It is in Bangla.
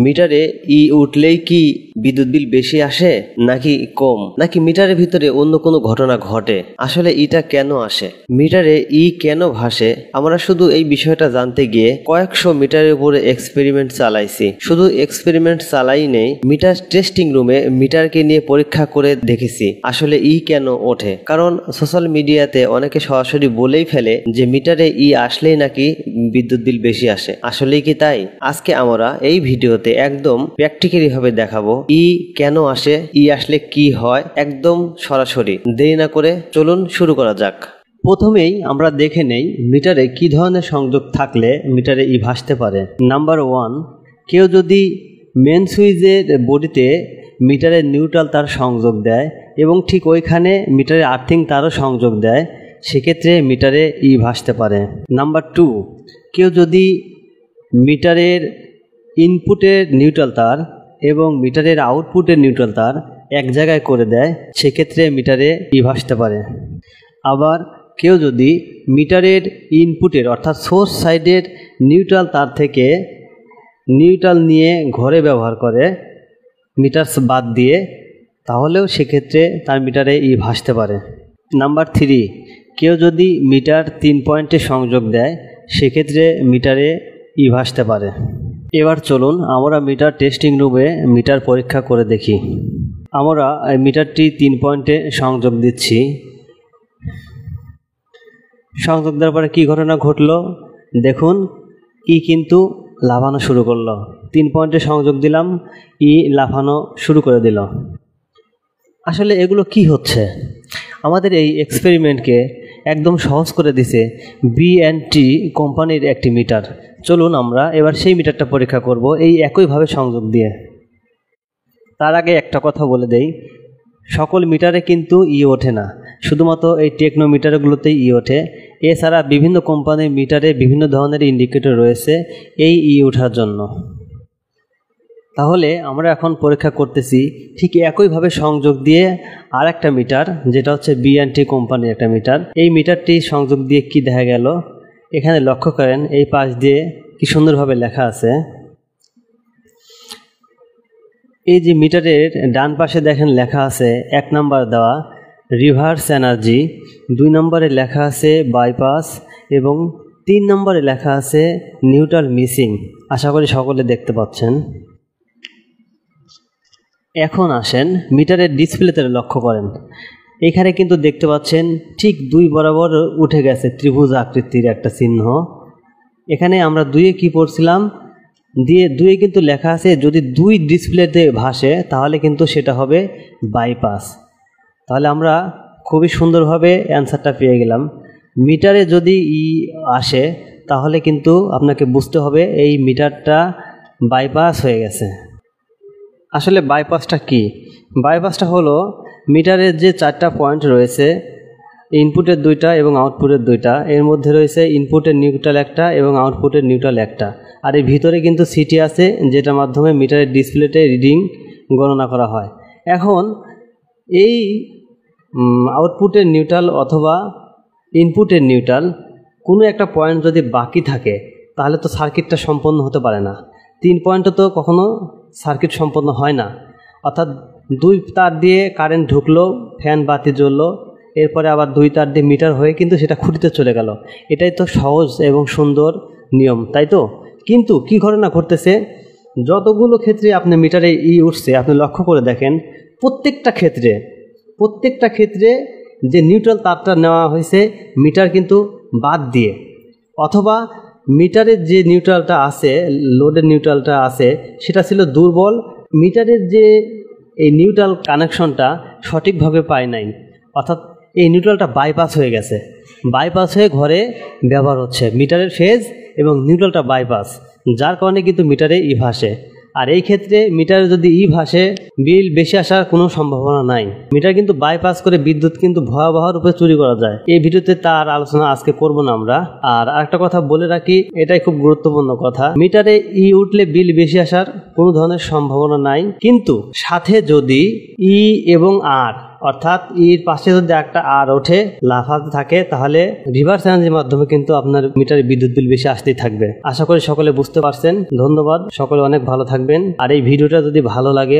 মিটারে ই উঠলেই কি বিদ্যুৎ বিল বেশি আসে নাকি কম, নাকি মিটারের ভিতরে অন্য কোনো ঘটনা ঘটে? আসলে ইটা কেন আসে, মিটারে ই কেন ভাসে? আমরা শুধু এই বিষয়টা জানতে গিয়ে কয়েকশো মিটারের উপরে এক্সপেরিমেন্ট চালাইছি। শুধু এক্সপেরিমেন্ট চালাই নেই, মিটার টেস্টিং রুমে মিটারকে নিয়ে পরীক্ষা করে দেখেছি আসলে ই কেন ওঠে। কারণ সোশ্যাল মিডিয়াতে অনেকে সরাসরি বলেই ফেলে যে মিটারে ই আসলেই নাকি বিদ্যুৎ বিল বেশি আসে। আসলেই কি তাই? আজকে আমরা এই ভিডিওতে একদম প্র্যাকটিক্যালি ভাবে দেখাবো ই কেন আসে, ই আসলে কি হয়, একদম সরাসরি। দেরি না করে চলুন শুরু করা যাক। প্রথমেই আমরা দেখে নেই মিটারে কি ধরনের সংযোগ থাকলে মিটারে ই ভাসতে পারে। নাম্বার 1, কেউ যদি মেন সুইচের বডিতে মিটারের নিউট্রাল তার সংযোগ দেয় এবং ঠিক ওইখানে মিটারের আর্থিং তারও সংযোগ দেয়, সেক্ষেত্রে মিটারে ই ভাসতে পারে। নাম্বার 2, কেউ যদি মিটারের ইনপুটের নিউট্রাল তার এবং মিটারের আউটপুটের নিউট্রাল তার এক জায়গায় করে দেয়, সেক্ষেত্রে মিটারে ই ভাসতে পারে। আবার কেউ যদি মিটারের ইনপুটের অর্থাৎ সোর্স সাইডের নিউট্রাল তার থেকে নিউট্রাল নিয়ে ঘরে ব্যবহার করে মিটার বাদ দিয়ে, তাহলেও সেক্ষেত্রে তার মিটারে ই ভাসতে পারে। নাম্বার 3, কেউ যদি মিটার 3 পয়েন্টে সংযোগ দেয়, সেক্ষেত্রে মিটারে ই ভাসতে পারে। এবার চলুন আমরা মিটার টেস্টিং রুমে মিটার পরীক্ষা করে দেখি। আমরা মিটারটি 3 পয়েন্টে সংযোগ দিচ্ছি। সংযোগ দেওয়ার পরে কী ঘটনা ঘটলো দেখুন, ই কিন্তু লাফানো শুরু করলো। 3 পয়েন্টে সংযোগ দিলাম, ই লাফানো শুরু করে দিল। আসলে এগুলো কি হচ্ছে? আমাদের এই এক্সপেরিমেন্টকে একদম সহজ করে দিছে B&T কোম্পানির একটি মিটার। চলুন আমরা এবার সেই মিটারটা পরীক্ষা করব এই একইভাবে সংযোগ দিয়ে। তার আগে একটা কথা বলে দেই, সকল মিটারে কিন্তু ই ওঠে না, শুধুমাত্র এই টেকনো মিটারগুলোতেই ই ওঠে। এছাড়া বিভিন্ন কোম্পানির মিটারে বিভিন্ন ধরনের ইন্ডিকেটর রয়েছে এই ই ওঠার জন্য। তাহলে আমরা এখন পরীক্ষা করতেছি ঠিক একইভাবে সংযোগ দিয়ে আর একটা মিটার, যেটা হচ্ছে B&T কোম্পানির একটা মিটার। এই মিটারটি সংযোগ দিয়ে কি দেখা গেল, এখানে লক্ষ্য করেন এই পাশ দিয়ে কি সুন্দরভাবে লেখা আছে। এই যে মিটারের ডান পাশে দেখেন লেখা আছে 1 নাম্বার দেওয়া রিভার্স এনার্জি, 2 নম্বরে লেখা আছে বাইপাস এবং 3 নম্বরে লেখা আছে নিউট্রাল মিসিং। আশা করি সকলে দেখতে পাচ্ছেন। এখন আসেন মিটারের ডিসপ্লেতে লক্ষ্য করেন, এখানে কিন্তু দেখতে পাচ্ছেন ঠিক 2 বরাবর উঠে গেছে ত্রিভুজ আকৃতির একটা চিহ্ন। এখানে আমরা 2-এ কি পড়ছিলাম, 2-এ কিন্তু লেখা আছে যদি 2 ডিসপ্লেতে ভাসে তাহলে কিন্তু সেটা হবে বাইপাস। তাহলে আমরা খুবই সুন্দরভাবে অ্যান্সারটা পেয়ে গেলাম। মিটারে যদি ই আসে তাহলে কিন্তু আপনাকে বুঝতে হবে এই মিটারটা বাইপাস হয়ে গেছে। আসলে বাইপাসটা কি? বাইপাসটা হলো মিটারের যে 4টা পয়েন্ট রয়েছে, ইনপুটের 2টা এবং আউটপুটের 2টা, এর মধ্যে রয়েছে ইনপুটের নিউট্রাল একটা এবং আউটপুটের নিউট্রাল একটা, আর এর ভিতরে কিন্তু সিটি আছে যেটার মাধ্যমে মিটারের ডিসপ্লেতে রিডিং গণনা করা হয়। এখন এই আউটপুটের নিউট্রাল অথবা ইনপুটের নিউট্রাল কোনো একটা পয়েন্ট যদি বাকি থাকে তাহলে তো সার্কিটটা সম্পন্ন হতে পারে না। 3 পয়েন্টে তো কখনো সার্কিট সম্পন্ন হয় না। অর্থাৎ 2 তার দিয়ে কারেন্ট ঢুকলো, ফ্যান বাতি জ্বললো, এরপরে আবার 2 তার দিয়ে মিটার হয়ে কিন্তু সেটা খুঁটিতে চলে গেল। এটাই তো সহজ এবং সুন্দর নিয়ম, তাই তো? কিন্তু কি ঘটনা ঘটতেছে, যতগুলো ক্ষেত্রে আপনি মিটারে ই উঠছে আপনি লক্ষ্য করে দেখেন, প্রত্যেকটা ক্ষেত্রে যে নিউট্রাল তারটা নেওয়া হয়েছে মিটার কিন্তু বাদ দিয়ে, অথবা মিটারের যে নিউট্রালটা আছে, লোডের নিউট্রালটা আছে, সেটা ছিল দুর্বল। মিটারের যে এই নিউট্রাল কানেকশনটা সঠিকভাবে পায় নাই, অর্থাৎ এই নিউট্রালটা বাইপাস হয়ে গেছে, বাইপাস হয়ে ঘরে ব্যবহার হচ্ছে। মিটারের ফেজ এবং নিউট্রালটা বাইপাস, যার কারণে কিন্তু মিটারে ই ভাসে। আর এই ক্ষেত্রে মিটারে যদি ই ভাসে বিল বেশি আসার কোনো সম্ভাবনা নাই। মিটার কিন্তু বাইপাস করে বিদ্যুৎ কিন্তু ভয়াবহ রূপে চুরি করা যায়। এই ভিডিওতে তার আলোচনা আজকে করব না আমরা। আর একটা কথা বলে রাখি, এটাই খুব গুরুত্বপূর্ণ কথা, মিটারে ই উঠলে বিল বেশি আসার কোনো ধরনের সম্ভাবনা নাই, কিন্তু সাথে যদি ই এবং আর অর্থাৎ এর পাশে যদি একটা আর ওঠে লাফাতে থাকে তাহলে রিভার্স এনার্জির মাধ্যমে কিন্তু আপনার মিটারে বিদ্যুৎ বিল বেশি আসতেই থাকবে। আশা করি সকলে বুঝতে পারছেন। ধন্যবাদ, সকলে অনেক ভালো থাকবেন। আর এই ভিডিওটা যদি ভালো লাগে